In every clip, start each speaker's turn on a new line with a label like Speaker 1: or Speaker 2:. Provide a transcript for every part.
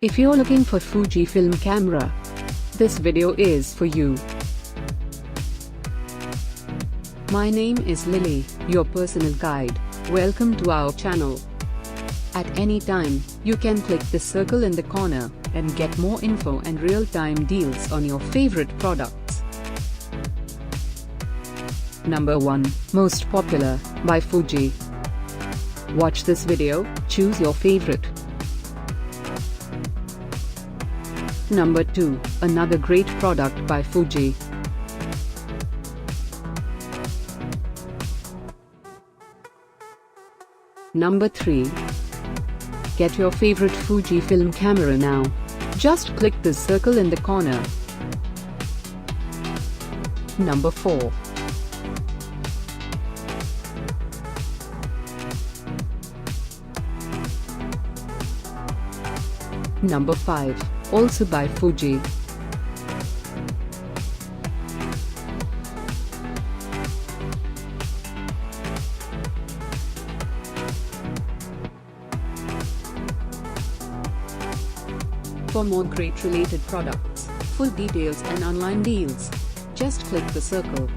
Speaker 1: If you're looking for Fujifilm camera, this video is for you. My name is Lily, your personal guide. Welcome to our channel. At any time, you can click the circle in the corner and get more info and real-time deals on your favorite products. Number 1, Most Popular, by Fuji. Watch this video, choose your favorite. Number 2, another great product by Fuji. Number 3. Get your favorite Fujifilm camera now. Just click the circle in the corner. Number 4. Number 5, also by Fuji. For more great related products, full details and online deals, just click the circle.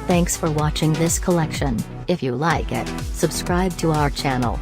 Speaker 2: Thanks for watching this collection. If you like it, subscribe to our channel.